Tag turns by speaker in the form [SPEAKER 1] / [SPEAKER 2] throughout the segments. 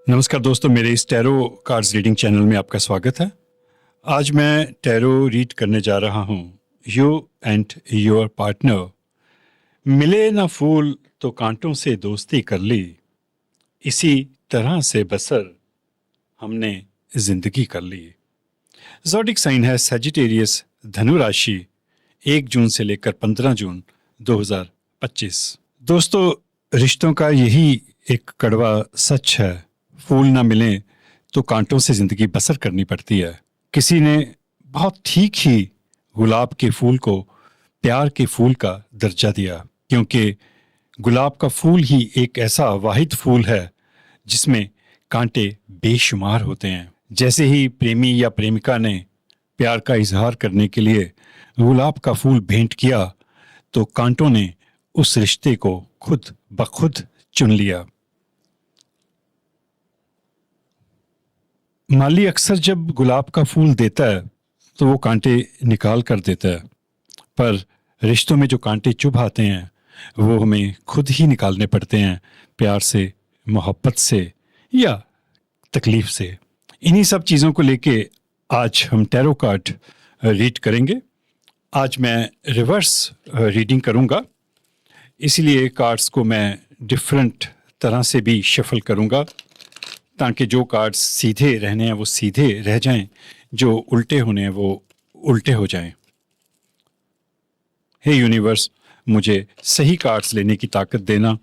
[SPEAKER 1] नमस्कार दोस्तों, मेरे इस टैरो कार्ड्स रीडिंग चैनल में आपका स्वागत है। आज मैं टैरो रीड करने जा रहा हूँ। यू एंड योर पार्टनर, मिले ना फूल तो कांटों से दोस्ती कर ली, इसी तरह से बसर हमने जिंदगी कर ली। ज़ोडिक साइन है सजिटेरियस, धनु राशि, 1 जून से लेकर 15 जून 2025। दोस्तों, रिश्तों का यही एक कड़वा सच है, फूल ना मिले तो कांटों से जिंदगी बसर करनी पड़ती है। किसी ने बहुत ठीक ही गुलाब के फूल को प्यार के फूल का दर्जा दिया, क्योंकि गुलाब का फूल ही एक ऐसा वाहिद फूल है जिसमें कांटे बेशुमार होते हैं। जैसे ही प्रेमी या प्रेमिका ने प्यार का इजहार करने के लिए गुलाब का फूल भेंट किया, तो कांटों ने उस रिश्ते को खुद ब खुद चुन लिया। माली अक्सर जब गुलाब का फूल देता है तो वो कांटे निकाल कर देता है, पर रिश्तों में जो कांटे चुभ आते हैं वो हमें खुद ही निकालने पड़ते हैं, प्यार से, मोहब्बत से या तकलीफ से। इन्हीं सब चीज़ों को लेके आज हम टैरो कार्ड रीड करेंगे। आज मैं रिवर्स रीडिंग करूंगा, इसलिए कार्ड्स को मैं डिफरेंट तरह से भी शफल करूंगा, ताकि जो कार्ड्स सीधे रहने हैं वो सीधे रह जाएं, जो उल्टे होने हैं वो उल्टे हो जाएं। हे यूनिवर्स, मुझे सही कार्ड्स लेने की ताकत देना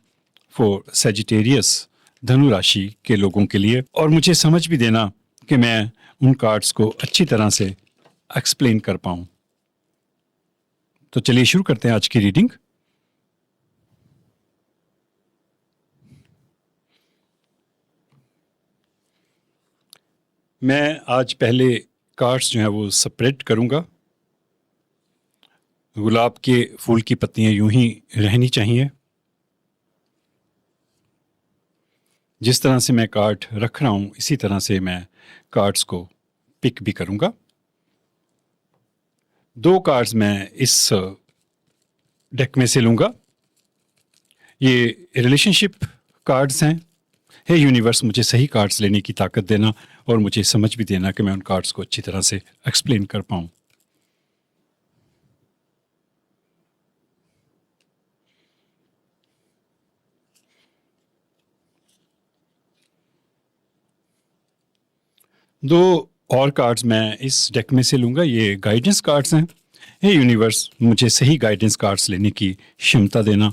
[SPEAKER 1] फॉर सजिटेरियस, धनु राशि के लोगों के लिए, और मुझे समझ भी देना कि मैं उन कार्ड्स को अच्छी तरह से एक्सप्लेन कर पाऊं। तो चलिए शुरू करते हैं आज की रीडिंग। मैं आज पहले कार्ड्स जो हैं वो सेपरेट करूंगा। गुलाब के फूल की पत्तियां यूं ही रहनी चाहिए। जिस तरह से मैं कार्ड रख रहा हूं इसी तरह से मैं कार्ड्स को पिक भी करूंगा। 2 कार्ड्स मैं इस डेक में से लूंगा। ये रिलेशनशिप कार्ड्स हैं। हे यूनिवर्स, मुझे सही कार्ड्स लेने की ताकत देना और मुझे समझ भी देना कि मैं उन कार्ड्स को अच्छी तरह से एक्सप्लेन कर पाऊं। दो और कार्ड्स मैं इस डेक में से लूंगा। ये गाइडेंस कार्ड्स हैं। हे यूनिवर्स, मुझे सही गाइडेंस कार्ड्स लेने की क्षमता देना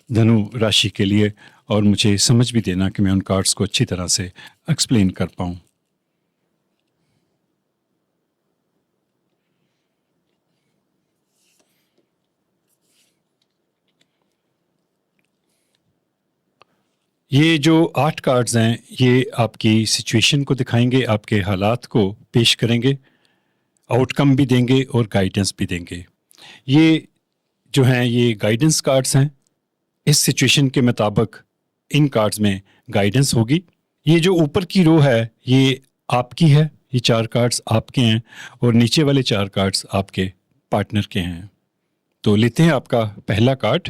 [SPEAKER 1] धनु राशि के लिए, और मुझे समझ भी देना कि मैं उन कार्ड्स को अच्छी तरह से एक्सप्लेन कर पाऊं। ये जो 8 कार्ड्स हैं ये आपकी सिचुएशन को दिखाएंगे, आपके हालात को पेश करेंगे, आउटकम भी देंगे और गाइडेंस भी देंगे। ये जो हैं ये गाइडेंस कार्ड्स हैं। इस सिचुएशन के मुताबिक इन कार्ड्स में गाइडेंस होगी। ये जो ऊपर की रो है ये आपकी है, ये 4 कार्ड्स आपके हैं, और नीचे वाले 4 कार्ड्स आपके पार्टनर के हैं। तो लेते हैं आपका पहला कार्ड,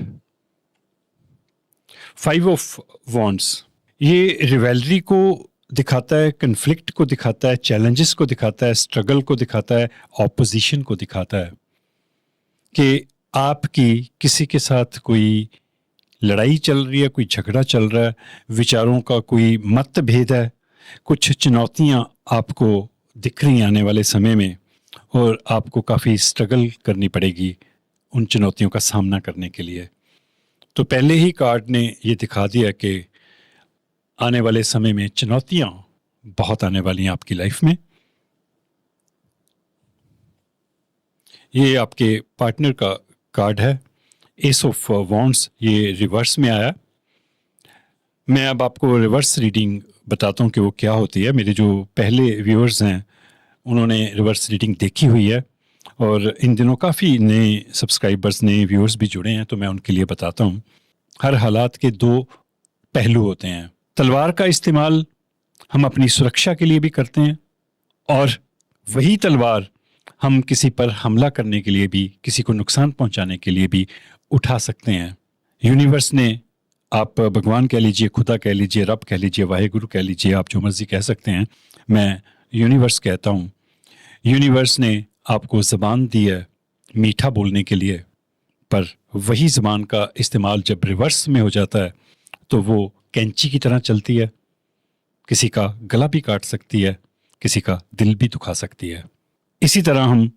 [SPEAKER 1] 5 ऑफ वॉन्ड्स। ये रिवेलरी को दिखाता है, कन्फ्लिक्ट को दिखाता है, चैलेंजेस को दिखाता है, स्ट्रगल को दिखाता है, ऑपोजिशन को दिखाता है कि आपकी किसी के साथ कोई लड़ाई चल रही है, कोई झगड़ा चल रहा है, विचारों का कोई मतभेद है, कुछ चुनौतियां आपको दिख रही हैं आने वाले समय में, और आपको काफ़ी स्ट्रगल करनी पड़ेगी उन चुनौतियों का सामना करने के लिए। तो पहले ही कार्ड ने ये दिखा दिया कि आने वाले समय में चुनौतियां बहुत आने वाली हैं आपकी लाइफ में। ये आपके पार्टनर का कार्ड है, एस ऑफ वॉन्ड्स। ये रिवर्स में आया। मैं अब आपको रिवर्स रीडिंग बताता हूँ कि वो क्या होती है। मेरे जो पहले व्यूअर्स हैं उन्होंने रिवर्स रीडिंग देखी हुई है, और इन दिनों काफ़ी नए सब्सक्राइबर्स, नए व्यूअर्स भी जुड़े हैं, तो मैं उनके लिए बताता हूँ। हर हालात के 2 पहलू होते हैं। तलवार का इस्तेमाल हम अपनी सुरक्षा के लिए भी करते हैं, और वही तलवार हम किसी पर हमला करने के लिए भी, किसी को नुकसान पहुंचाने के लिए भी उठा सकते हैं। यूनिवर्स ने आप भगवान कह लीजिए, खुदा कह लीजिए, रब कह लीजिए, वाहेगुरु कह लीजिए, आप जो मर्जी कह सकते हैं। मैं यूनिवर्स कहता हूँ। यूनिवर्स ने आपको ज़बान दी है मीठा बोलने के लिए, पर वही ज़बान का इस्तेमाल जब रिवर्स में हो जाता है तो वो कैंची की तरह चलती है। किसी का गला भी काट सकती है, किसी का दिल भी दुखा सकती है। इसी तरह हम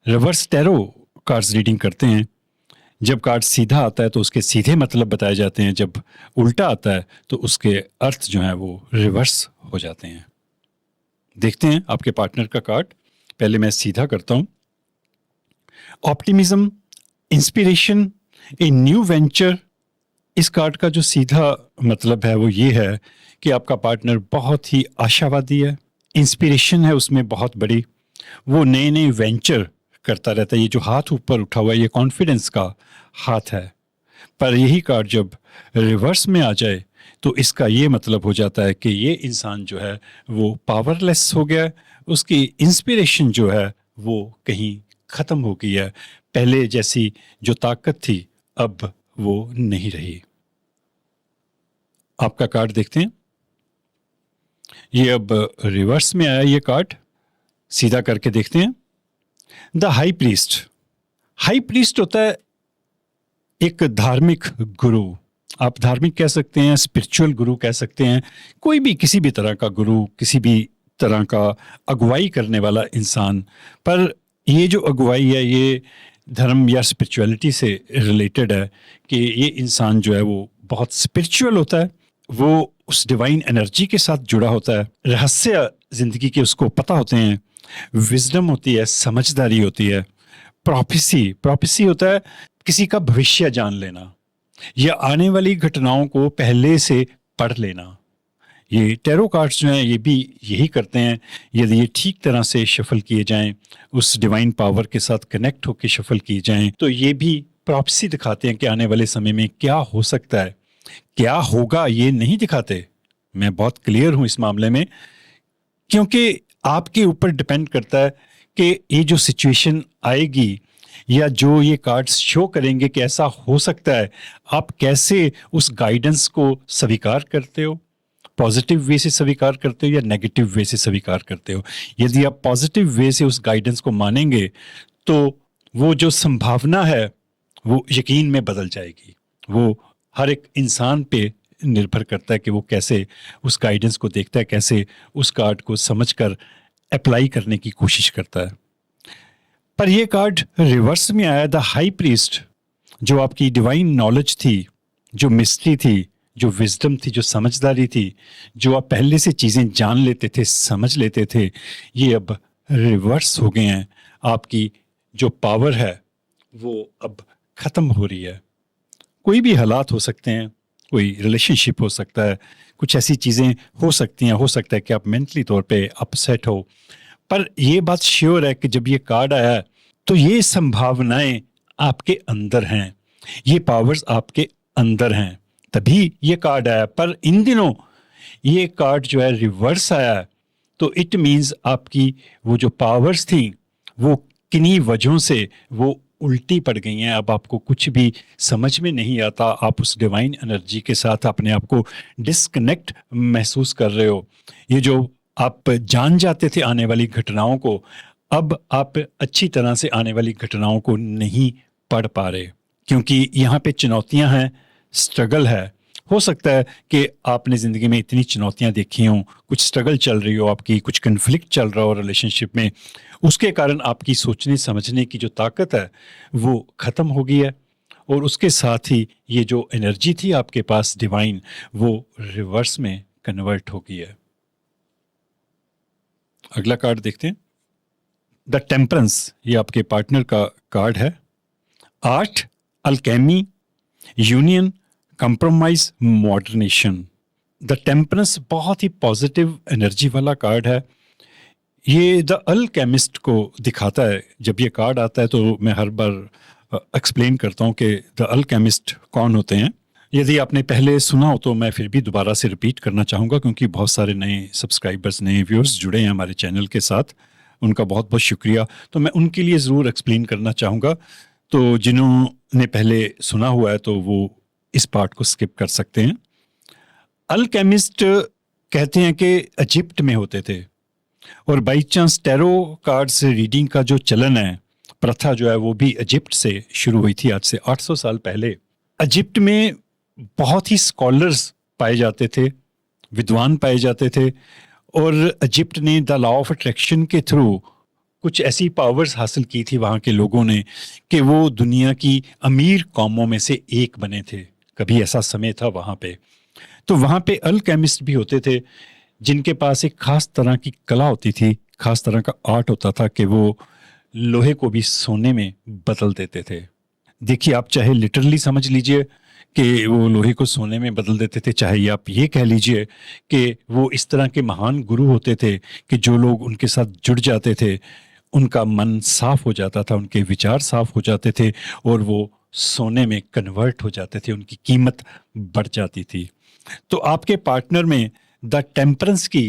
[SPEAKER 1] रिवर्स टैरो कार्ड्स रीडिंग करते हैं। जब कार्ड सीधा आता है तो उसके सीधे मतलब बताए जाते हैं, जब उल्टा आता है तो उसके अर्थ जो हैं वो रिवर्स हो जाते हैं। देखते हैं आपके पार्टनर का कार्ड। पहले मैं सीधा करता हूं। Optimism, inspiration, a new venture. इस कार्ड का जो सीधा मतलब है वो ये है कि आपका पार्टनर बहुत ही आशावादी है। इंस्पिरेशन है उसमें बहुत बड़ी, वो नए नए वेंचर करता रहता है। ये जो हाथ ऊपर उठा हुआ है ये कॉन्फिडेंस का हाथ है। पर यही कार्ड जब रिवर्स में आ जाए तो इसका ये मतलब हो जाता है कि ये इंसान जो है वो पावरलेस हो गया। उसकी इंस्पिरेशन जो है वो कहीं ख़त्म हो गई है। पहले जैसी जो ताकत थी अब वो नहीं रही। आपका कार्ड देखते हैं। ये अब रिवर्स में आया ये कार्ड। सीधा करके देखते हैं। The high priest. High priest होता है एक धार्मिक गुरु। आप धार्मिक कह सकते हैं, स्पिरिचुअल गुरु कह सकते हैं, कोई भी किसी भी तरह का गुरु, किसी भी तरह का अगुवाई करने वाला इंसान। पर ये जो अगुवाई है ये धर्म या स्पिरिचुअलिटी से रिलेटेड है कि ये इंसान जो है वो बहुत स्पिरिचुअल होता है। वो उस डिवाइन एनर्जी के साथ जुड़ा होता है। रहस्य जिंदगी के उसको पता होते हैं। विजडम होती है, समझदारी होती है। प्रोफेसी होता है किसी का भविष्य जान लेना या आने वाली घटनाओं को पहले से पढ़ लेना। ये टैरो कार्ड्स जो हैं ये भी यही करते हैं। यदि ये ठीक तरह से शफल किए जाएं, उस डिवाइन पावर के साथ कनेक्ट होकर शफल किए जाएं, तो ये भी प्रोफेसी दिखाते हैं कि आने वाले समय में क्या हो सकता है। क्या होगा ये नहीं दिखाते। मैं बहुत क्लियर हूं इस मामले में, क्योंकि आपके ऊपर डिपेंड करता है कि ये जो सिचुएशन आएगी या जो ये कार्ड्स शो करेंगे कि ऐसा हो सकता है, आप कैसे उस गाइडेंस को स्वीकार करते हो। पॉजिटिव वे से स्वीकार करते हो या नेगेटिव वे से स्वीकार करते हो। यदि आप पॉजिटिव वे से उस गाइडेंस को मानेंगे तो वो जो संभावना है वो यकीन में बदल जाएगी। वो हर एक इंसान पे निर्भर करता है कि वो कैसे उस गाइडेंस को देखता है, कैसे उस कार्ड को समझकर अप्लाई करने की कोशिश करता है। पर ये कार्ड रिवर्स में आया, द हाई प्रीस्ट, जो आपकी डिवाइन नॉलेज थी, जो मिस्ट्री थी, जो विजडम थी, जो समझदारी थी, जो आप पहले से चीज़ें जान लेते थे, समझ लेते थे, ये अब रिवर्स हो गए हैं। आपकी जो पावर है वो अब ख़त्म हो रही है। कोई भी हालात हो सकते हैं, कोई रिलेशनशिप हो सकता है, कुछ ऐसी चीज़ें हो सकती हैं, हो सकता है कि आप मेंटली तौर पे अपसेट हो। पर ये बात श्योर है कि जब ये कार्ड आया तो ये संभावनाएं आपके अंदर हैं, ये पावर्स आपके अंदर हैं, तभी ये कार्ड आया। पर इन दिनों ये कार्ड जो है रिवर्स आया है, तो इट मीन्स आपकी वो जो पावर्स थी वो किन्हीं वजहों से वो उल्टी पड़ गई हैं। अब आपको कुछ भी समझ में नहीं आता। आप उस डिवाइन एनर्जी के साथ अपने आप को डिस्कनेक्ट महसूस कर रहे हो। ये जो आप जान जाते थे आने वाली घटनाओं को, अब आप अच्छी तरह से आने वाली घटनाओं को नहीं पढ़ पा रहे, क्योंकि यहाँ पे चुनौतियाँ हैं, स्ट्रगल है। हो सकता है कि आपने ज़िंदगी में इतनी चुनौतियाँ देखी हों, कुछ स्ट्रगल चल रही हो आपकी, कुछ कन्फ्लिक्ट चल रहा हो रिलेशनशिप में, उसके कारण आपकी सोचने समझने की जो ताकत है वो ख़त्म हो गई है। और उसके साथ ही ये जो एनर्जी थी आपके पास डिवाइन, वो रिवर्स में कन्वर्ट हो गई है। अगला कार्ड देखते हैं, द टेम्परेंस। ये आपके पार्टनर का कार्ड है। Art, alchemy, union, compromise, moderation. The temperance बहुत ही पॉजिटिव एनर्जी वाला कार्ड है। ये द अल्केमिस्ट को दिखाता है। जब ये कार्ड आता है तो मैं हर बार एक्सप्लेन करता हूँ कि द अल्केमिस्ट कौन होते हैं। यदि आपने पहले सुना हो तो मैं फिर भी दोबारा से रिपीट करना चाहूँगा, क्योंकि बहुत सारे नए सब्सक्राइबर्स, नए व्यूअर्स जुड़े हैं हमारे चैनल के साथ। उनका बहुत बहुत शुक्रिया। तो मैं उनके लिए ज़रूर एक्सप्लेन करना चाहूँगा। तो जिन्होंने पहले सुना हुआ है तो वो इस पार्ट को स्किप कर सकते हैं। अल्केमिस्ट कहते हैं कि इजिप्ट में होते थे, और by chance tarot cards reading का जो चलन है, प्रथा जो है, वो भी इजिप्ट से शुरू हुई थी, आज से 800 साल पहले। इजिप्ट में बहुत ही स्कॉलर्स पाए जाते थे, विद्वान पाए जाते थे, और इजिप्ट ने द लॉ ऑफ अट्रैक्शन के थ्रू कुछ ऐसी पावर्स हासिल की थी वहाँ के लोगों ने कि वो दुनिया की अमीर कौमों में से एक बने थे। कभी ऐसा समय था वहाँ पे। तो वहाँ पे अल्केमिस्ट भी होते थे जिनके पास एक खास तरह की कला होती थी, खास तरह का आर्ट होता था कि वो लोहे को भी सोने में बदल देते थे। देखिए, आप चाहे लिटरली समझ लीजिए कि वो लोहे को सोने में बदल देते थे, चाहे आप ये कह लीजिए कि वो इस तरह के महान गुरु होते थे कि जो लोग उनके साथ जुड़ जाते थे उनका मन साफ हो जाता था, उनके विचार साफ हो जाते थे, और वो सोने में कन्वर्ट हो जाते थे, उनकी कीमत बढ़ जाती थी। तो आपके पार्टनर में द टेम्परेंस की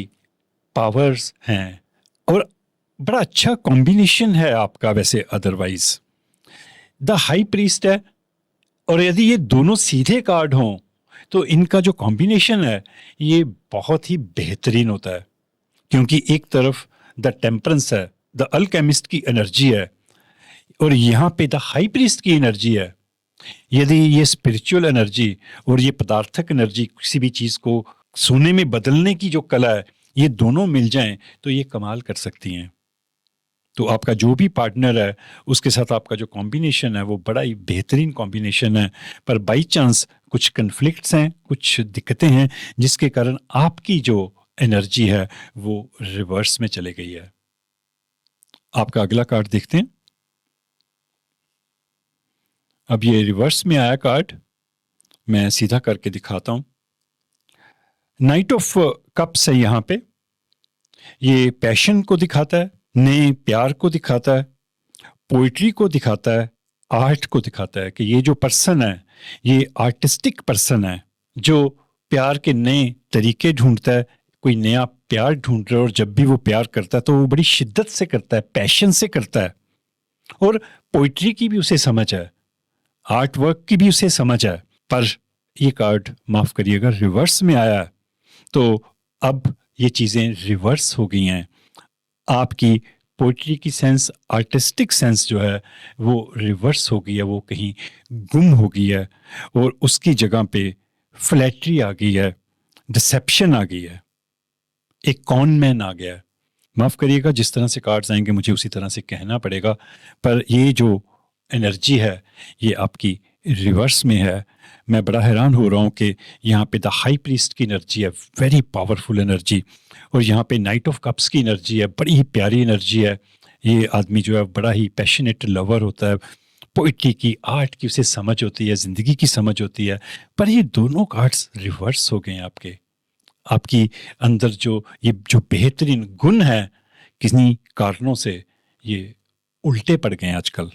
[SPEAKER 1] पावर्स हैं, और बड़ा अच्छा कॉम्बिनेशन है आपका वैसे अदरवाइज। द हाई प्रीस्ट है, और यदि ये दोनों सीधे कार्ड हों तो इनका जो कॉम्बिनेशन है ये बहुत ही बेहतरीन होता है, क्योंकि एक तरफ द टेम्परेंस है, द अल्केमिस्ट की एनर्जी है, और यहाँ पे द हाई प्रीस्ट की एनर्जी है। यदि ये स्पिरिचुअल एनर्जी और ये पदार्थक एनर्जी, किसी भी चीज़ को सोने में बदलने की जो कला है, ये दोनों मिल जाएं तो ये कमाल कर सकती हैं। तो आपका जो भी पार्टनर है उसके साथ आपका जो कॉम्बिनेशन है वो बड़ा ही बेहतरीन कॉम्बिनेशन है, पर बाई चांस कुछ कन्फ्लिक्ट्स हैं, कुछ दिक्कतें हैं, जिसके कारण आपकी जो एनर्जी है वो रिवर्स में चले गई है। आपका अगला कार्ड देखते हैं। अब ये रिवर्स में आया कार्ड, मैं सीधा करके दिखाता हूं। नाइट ऑफ कप्स है यहाँ पे। ये पैशन को दिखाता है, नए प्यार को दिखाता है, पोइट्री को दिखाता है, आर्ट को दिखाता है कि ये जो पर्सन है ये आर्टिस्टिक पर्सन है जो प्यार के नए तरीके ढूंढता है, कोई नया प्यार ढूंढ रहा है, और जब भी वो प्यार करता है तो वो बड़ी शिद्दत से करता है, पैशन से करता है, और पोइट्री की भी उसे समझ है, आर्ट वर्क की भी उसे समझ है। पर ये कार्ड, माफ करिएगा, रिवर्स में आया है, तो अब ये चीज़ें रिवर्स हो गई हैं। आपकी पोइट्री की सेंस, आर्टिस्टिक सेंस जो है वो रिवर्स हो गई है, वो कहीं गुम हो गई है, और उसकी जगह पे फ्लैटरी आ गई है, डिसेप्शन आ गई है, एक कॉन मैन आ गया है। माफ़ करिएगा, जिस तरह से कार्ड्स आएंगे मुझे उसी तरह से कहना पड़ेगा, पर ये जो एनर्जी है ये आपकी रिवर्स में है। मैं बड़ा हैरान हो रहा हूँ कि यहाँ पे द हाई प्रीस्ट की एनर्जी है, वेरी पावरफुल एनर्जी, और यहाँ पे नाइट ऑफ कप्स की एनर्जी है, बड़ी ही प्यारी एनर्जी है। ये आदमी जो है बड़ा ही पैशनेट लवर होता है, पोइट्री की, आर्ट की उसे समझ होती है, ज़िंदगी की समझ होती है, पर ये दोनों कार्ड्स रिवर्स हो गए हैं आपके। आपकी अंदर जो ये जो बेहतरीन गुण है, किन्हीं कारणों से ये उल्टे पड़ गए हैं आजकल।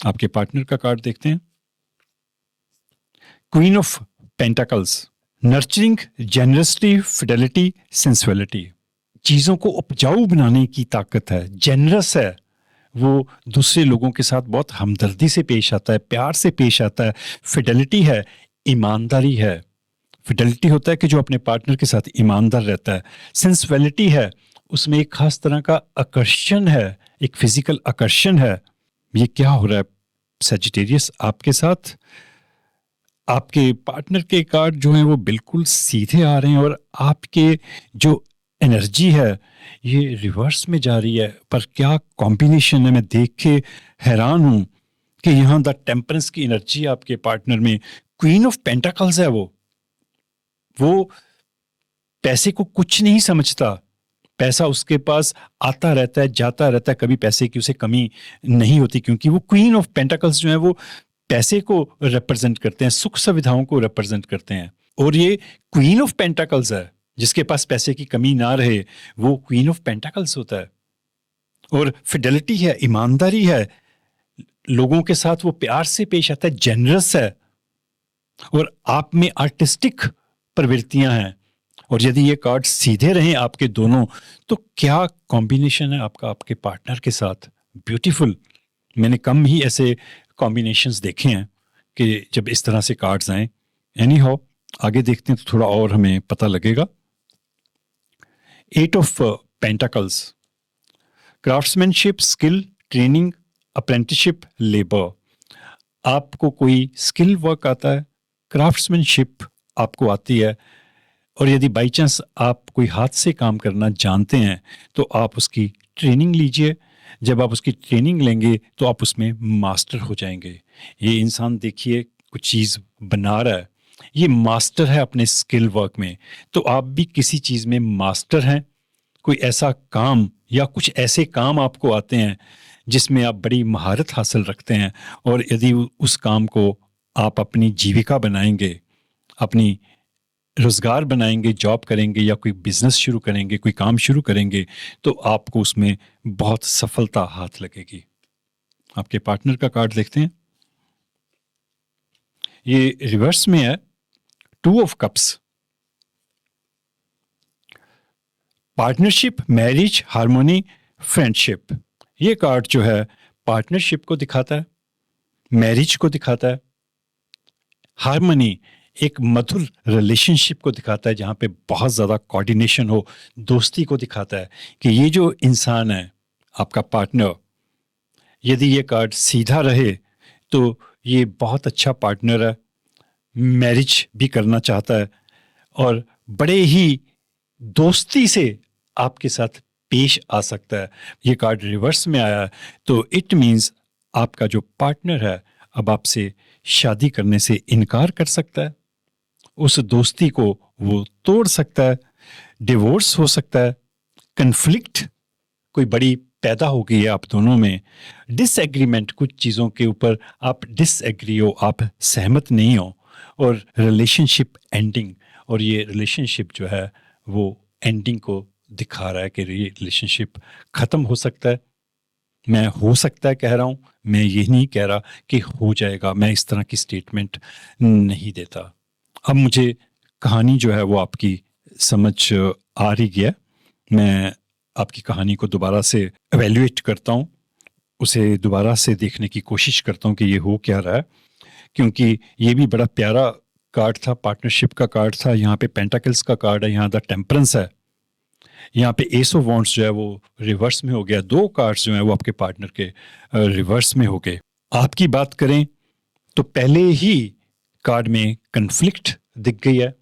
[SPEAKER 1] आपके पार्टनर का कार्ड देखते हैं। Queen of pentacles, nurturing, generously, Fidelity, sensuality. चीज़ों को उपजाऊ बनाने की ताकत है, जेनरस है, वो दूसरे लोगों के साथ बहुत हमदर्दी से पेश आता है, प्यार से पेश आता है। फिडेलिटी है, ईमानदारी है। फिडेलिटी होता है कि जो अपने पार्टनर के साथ ईमानदार रहता है। सेंसुअलिटी है, उसमें एक खास तरह का आकर्षण है, एक फिजिकल आकर्षण है। ये क्या हो रहा है सजिटेरियस आपके साथ? आपके पार्टनर के कार्ड जो हैं वो बिल्कुल सीधे आ रहे हैं, और आपके जो एनर्जी है ये रिवर्स में जा रही है। पर क्या कॉम्बिनेशन है, मैं देख के हैरान हूं कि यहाँ द टेम्परेंस की एनर्जी आपके पार्टनर में, क्वीन ऑफ पेंटाकल्स है, वो पैसे को कुछ नहीं समझता। पैसा उसके पास आता रहता है, जाता रहता है, कभी पैसे की उसे कमी नहीं होती, क्योंकि वो क्वीन ऑफ पेंटाकल्स जो है वो पैसे को रिप्रेजेंट करते हैं, सुख सुविधाओं को रिप्रेजेंट करते हैं। और ये क्वीन ऑफ पेंटाकल्स है, जिसके पास पैसे की कमी ना रहे वो क्वीन ऑफ पेंटाकल्स होता है। और फिडेलिटी है, ईमानदारी है, लोगों के साथ वो प्यार से पेश आता है, जेनरस है, और आप में आर्टिस्टिक प्रवृत्तियां हैं। और यदि ये कार्ड सीधे रहें आपके दोनों, तो क्या कॉम्बिनेशन है आपका आपके पार्टनर के साथ, ब्यूटीफुल। मैंने कम ही ऐसे कॉम्बिनेशंस देखे हैं कि जब इस तरह से कार्ड्स आएं। एनी हाउ, आगे देखते हैं तो थोड़ा और हमें पता लगेगा। 8 of pentacles, craftsmanship, skill, training, apprenticeship, labour. आपको कोई स्किल वर्क आता है, क्राफ्ट्समैनशिप आपको आती है, और यदि बाई चांस आप कोई हाथ से काम करना जानते हैं तो आप उसकी ट्रेनिंग लीजिए। जब आप उसकी ट्रेनिंग लेंगे तो आप उसमें मास्टर हो जाएंगे। ये इंसान देखिए कुछ चीज़ बना रहा है, ये मास्टर है अपने स्किल वर्क में। तो आप भी किसी चीज़ में मास्टर हैं। कोई ऐसा काम या कुछ ऐसे काम आपको आते हैं जिसमें आप बड़ी महारत हासिल रखते हैं, और यदि उस काम को आप अपनी जीविका बनाएंगे, अपनी रोजगार बनाएंगे, जॉब करेंगे या कोई बिजनेस शुरू करेंगे, कोई काम शुरू करेंगे, तो आपको उसमें बहुत सफलता हाथ लगेगी। आपके पार्टनर का कार्ड देखते हैं, ये रिवर्स में है, 2 of cups. Partnership, marriage, harmony, friendship. ये कार्ड जो है पार्टनरशिप को दिखाता है, मैरिज को दिखाता है, हार्मनी एक मधुर रिलेशनशिप को दिखाता है जहाँ पे बहुत ज़्यादा कोऑर्डिनेशन हो, दोस्ती को दिखाता है कि ये जो इंसान है आपका पार्टनर, यदि ये कार्ड सीधा रहे तो ये बहुत अच्छा पार्टनर है, मैरिज भी करना चाहता है और बड़े ही दोस्ती से आपके साथ पेश आ सकता है। ये कार्ड रिवर्स में आया है तो इट मीन्स आपका जो पार्टनर है अब आपसे शादी करने से इनकार कर सकता है, उस दोस्ती को वो तोड़ सकता है, डिवोर्स हो सकता है, कन्फ्लिक्ट कोई बड़ी पैदा हो गई है आप दोनों में, डिसएग्रीमेंट, कुछ चीज़ों के ऊपर आप डिसएग्री हो, आप सहमत नहीं हो, और रिलेशनशिप एंडिंग। और ये रिलेशनशिप जो है वो एंडिंग को दिखा रहा है कि ये रिलेशनशिप ख़त्म हो सकता है। मैं हो सकता है कह रहा हूँ, मैं ये नहीं कह रहा कि हो जाएगा, मैं इस तरह की स्टेटमेंट नहीं देता। अब मुझे कहानी जो है वो आपकी समझ आ रही है। मैं आपकी कहानी को दोबारा से एवेल्युएट करता हूँ, उसे दोबारा से देखने की कोशिश करता हूँ कि ये हो क्या रहा है, क्योंकि ये भी बड़ा प्यारा कार्ड था, पार्टनरशिप का कार्ड था। यहाँ पे पेंटाकल्स का कार्ड है, यहाँ द टेम्परेंस है, यहाँ पे एस ऑफ वॉन्ड्स जो है वो रिवर्स में हो गया। 2 कार्ड्स जो हैं वो आपके पार्टनर के रिवर्स में हो गए। आपकी बात करें तो पहले ही कार्ड में कन्फ्लिक्ट दिख गई है,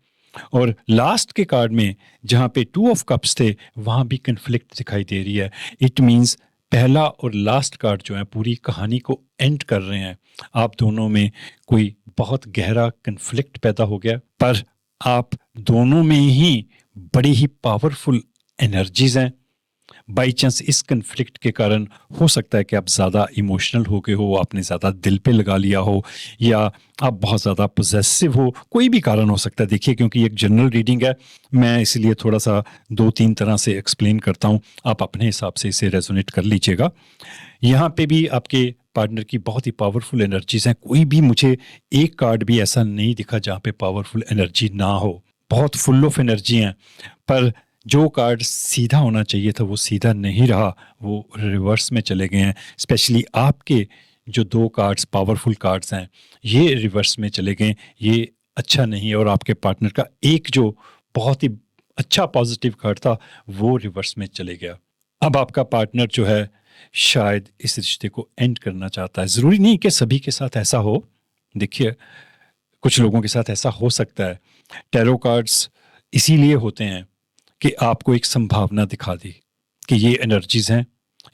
[SPEAKER 1] और लास्ट के कार्ड में जहाँ पे 2 ऑफ कप्स थे वहाँ भी कन्फ्लिक्ट दिखाई दे रही है। इट मीन्स पहला और लास्ट कार्ड जो है पूरी कहानी को एंड कर रहे हैं। आप दोनों में कोई बहुत गहरा कन्फ्लिक्ट पैदा हो गया, पर आप दोनों में ही बड़ी ही पावरफुल एनर्जीज हैं। बाई चांस इस कन्फ्लिक्ट के कारण हो सकता है कि आप ज़्यादा इमोशनल हो गए हो, आपने ज़्यादा दिल पे लगा लिया हो, या आप बहुत ज़्यादा पोजेसिव हो, कोई भी कारण हो सकता है। देखिए, क्योंकि एक जनरल रीडिंग है, मैं इसलिए थोड़ा सा 2-3 तरह से एक्सप्लेन करता हूँ, आप अपने हिसाब से इसे रेजोनेट कर लीजिएगा। यहाँ पे भी आपके पार्टनर की बहुत ही पावरफुल एनर्जीज हैं। कोई भी मुझे एक कार्ड भी ऐसा नहीं दिखा जहाँ पे पावरफुल एनर्जी ना हो, बहुत फुल ऑफ एनर्जी हैं। पर जो कार्ड सीधा होना चाहिए था वो सीधा नहीं रहा, वो रिवर्स में चले गए हैं। स्पेशली आपके जो 2 कार्ड्स पावरफुल कार्ड्स हैं ये रिवर्स में चले गए, ये अच्छा नहीं है। और आपके पार्टनर का एक जो बहुत ही अच्छा पॉजिटिव कार्ड था वो रिवर्स में चले गया। अब आपका पार्टनर जो है शायद इस रिश्ते को एंड करना चाहता है। ज़रूरी नहीं कि सभी के साथ ऐसा हो, देखिए कुछ लोगों के साथ ऐसा हो सकता है। टैरो कार्ड्स इसीलिए होते हैं कि आपको एक संभावना दिखा दी कि ये एनर्जीज हैं,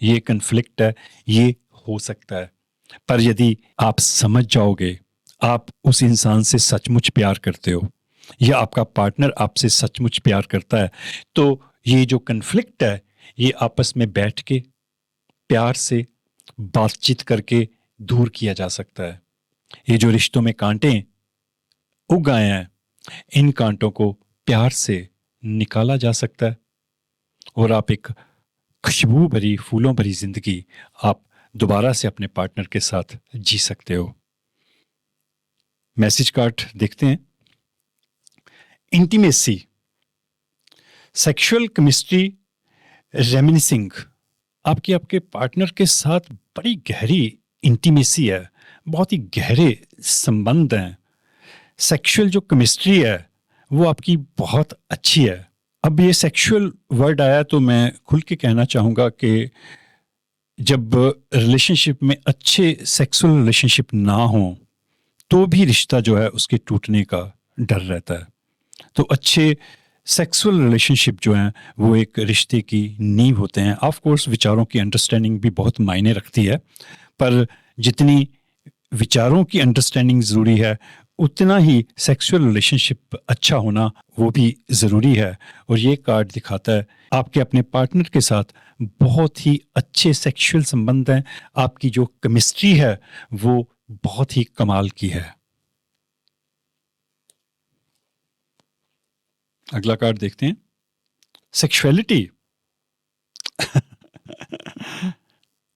[SPEAKER 1] ये कन्फ्लिक्ट है, ये हो सकता है। पर यदि आप समझ जाओगे, आप उस इंसान से सचमुच प्यार करते हो या आपका पार्टनर आपसे सचमुच प्यार करता है, तो ये जो कन्फ्लिक्ट है ये आपस में बैठ के प्यार से बातचीत करके दूर किया जा सकता है। ये जो रिश्तों में कांटे उग आए हैं, इन कांटों को प्यार से निकाला जा सकता है और आप एक खुशबू भरी, फूलों भरी जिंदगी आप दोबारा से अपने पार्टनर के साथ जी सकते हो। मैसेज कार्ड देखते हैं। Intimacy, sexual chemistry, reminiscing. आपकी आपके पार्टनर के साथ बड़ी गहरी इंटीमेसी है, बहुत ही गहरे संबंध हैं। सेक्सुअल जो केमिस्ट्री है वो आपकी बहुत अच्छी है। अब ये सेक्सुअल वर्ड आया तो मैं खुल के कहना चाहूँगा कि जब रिलेशनशिप में अच्छे सेक्सुअल रिलेशनशिप ना हो तो भी रिश्ता जो है उसके टूटने का डर रहता है। तो अच्छे सेक्सुअल रिलेशनशिप जो हैं वो एक रिश्ते की नींव होते हैं। ऑफ कोर्स विचारों की अंडरस्टैंडिंग भी बहुत मायने रखती है, पर जितनी विचारों की अंडरस्टैंडिंग ज़रूरी है उतना ही सेक्सुअल रिलेशनशिप अच्छा होना वो भी ज़रूरी है। और ये कार्ड दिखाता है आपके अपने पार्टनर के साथ बहुत ही अच्छे सेक्सुअल संबंध हैं, आपकी जो केमिस्ट्री है वो बहुत ही कमाल की है। अगला कार्ड देखते हैं, sexuality.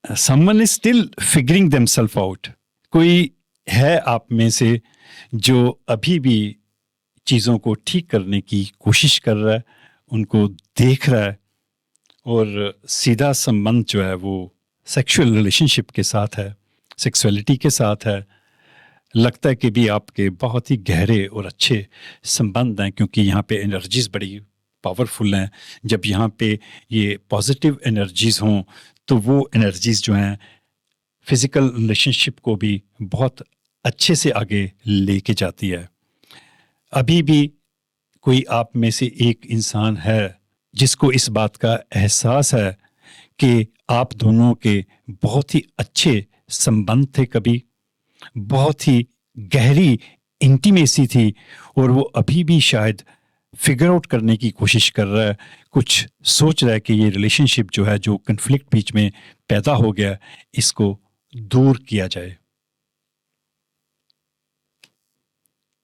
[SPEAKER 1] Someone is still figuring themselves out. कोई है आप में से जो अभी भी चीज़ों को ठीक करने की कोशिश कर रहा है, उनको देख रहा है, और सीधा संबंध जो है वो सेक्सुअल रिलेशनशिप के साथ है, सेक्सुअलिटी के साथ है। लगता है कि भी आपके बहुत ही गहरे और अच्छे संबंध हैं, क्योंकि यहाँ पे एनर्जीज़ बड़ी पावरफुल हैं। जब यहाँ पे ये पॉजिटिव एनर्जीज़ हों तो वो एनर्जीज़ जो हैं फिज़िकल रिलेशनशिप को भी बहुत अच्छे से आगे लेके जाती है। अभी भी कोई आप में से एक इंसान है जिसको इस बात का एहसास है कि आप दोनों के बहुत ही अच्छे संबंध थे, कभी बहुत ही गहरी इंटीमेसी थी, और वो अभी भी शायद फिगर आउट करने की कोशिश कर रहा है, कुछ सोच रहा है कि ये रिलेशनशिप जो है, जो कन्फ्लिक्ट बीच में पैदा हो गया, इसको दूर किया जाए।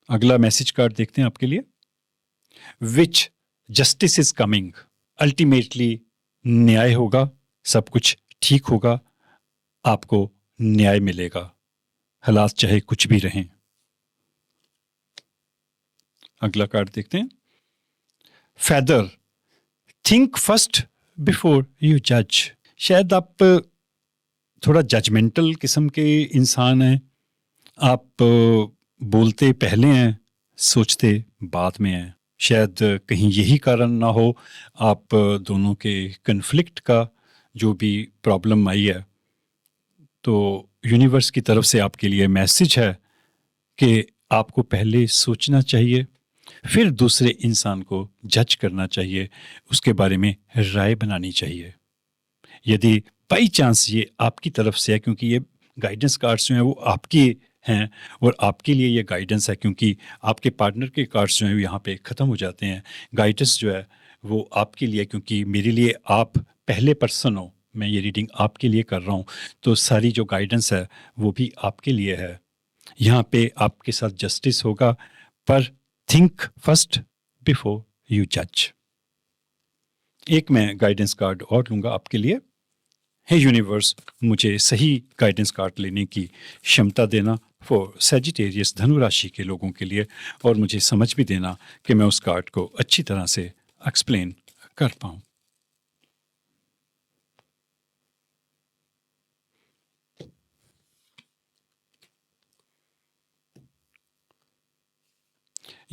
[SPEAKER 1] अगला मैसेज कार्ड देखते हैं आपके लिए, विच जस्टिस इज कमिंग। अल्टीमेटली न्याय होगा, सब कुछ ठीक होगा, आपको न्याय मिलेगा, हालात चाहे कुछ भी रहें। अगला कार्ड देखते हैं, feather. Think first before you जज। शायद आप थोड़ा जजमेंटल किस्म के इंसान हैं, आप बोलते पहले हैं, सोचते बाद में हैं। शायद कहीं यही कारण ना हो आप दोनों के कन्फ्लिक्ट का जो भी प्रॉब्लम आई है, तो यूनिवर्स की तरफ से आपके लिए मैसेज है कि आपको पहले सोचना चाहिए, फिर दूसरे इंसान को जज करना चाहिए, उसके बारे में राय बनानी चाहिए। यदि बाई चांस ये आपकी तरफ से है, क्योंकि ये गाइडेंस कार्ड्स जो हैं वो आपकी हैं, और आपके लिए ये गाइडेंस है, क्योंकि आपके पार्टनर के कार्ड्स जो हैं यहाँ पे ख़त्म हो जाते हैं। गाइडेंस जो है वो आपके लिए, क्योंकि मेरे लिए आप पहले पर्सन हो, मैं ये रीडिंग आपके लिए कर रहा हूँ, तो सारी जो गाइडेंस है वो भी आपके लिए है। यहाँ पे आपके साथ जस्टिस होगा, पर थिंक फर्स्ट बिफोर यू जज। एक मैं गाइडेंस कार्ड और लूँगा आपके लिए। हे यूनिवर्स, मुझे सही गाइडेंस कार्ड लेने की क्षमता देना फॉर सैजिटेरियस धनु राशि के लोगों के लिए, और मुझे समझ भी देना कि मैं उस कार्ड को अच्छी तरह से एक्सप्लेन कर पाऊँ।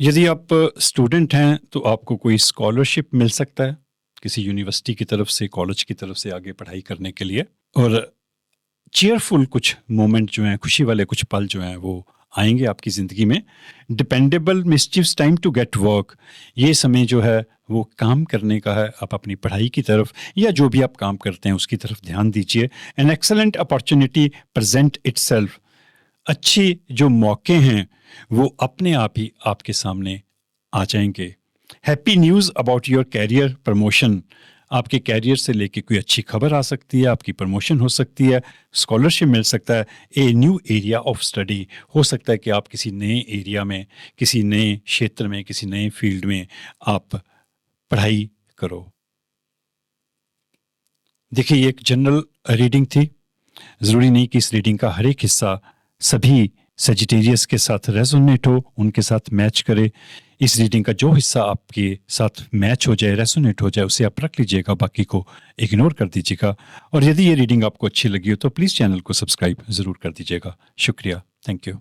[SPEAKER 1] यदि आप स्टूडेंट हैं तो आपको कोई स्कॉलरशिप मिल सकता है किसी यूनिवर्सिटी की तरफ से, कॉलेज की तरफ से आगे पढ़ाई करने के लिए, और चेयरफुल कुछ मोमेंट जो हैं, खुशी वाले कुछ पल जो हैं वो आएंगे आपकी ज़िंदगी में। Dependable mischievous time to get work. ये समय जो है वो काम करने का है, आप अपनी पढ़ाई की तरफ या जो भी आप काम करते हैं उसकी तरफ ध्यान दीजिए। An excellent opportunity present itself. अच्छी जो मौके हैं वो अपने आप ही आपके सामने आ जाएंगे। Happy news about your career promotion. आपके कैरियर से लेके कोई अच्छी खबर आ सकती है, आपकी प्रमोशन हो सकती है, स्कॉलरशिप मिल सकता है, a new area of study. हो सकता है कि आप किसी नए एरिया में, किसी नए क्षेत्र में, किसी नए फील्ड में आप पढ़ाई करो। देखिए, ये एक जनरल रीडिंग थी, ज़रूरी नहीं कि इस रीडिंग का हर एक हिस्सा सभी सजिटेरियस के साथ रेजोनेट हो, उनके साथ मैच करे। इस रीडिंग का जो हिस्सा आपके साथ मैच हो जाए, रेजोनेट हो जाए, उसे आप रख लीजिएगा, बाकी को इग्नोर कर दीजिएगा। और यदि ये रीडिंग आपको अच्छी लगी हो तो प्लीज़ चैनल को सब्सक्राइब ज़रूर कर दीजिएगा। शुक्रिया, थैंक यू।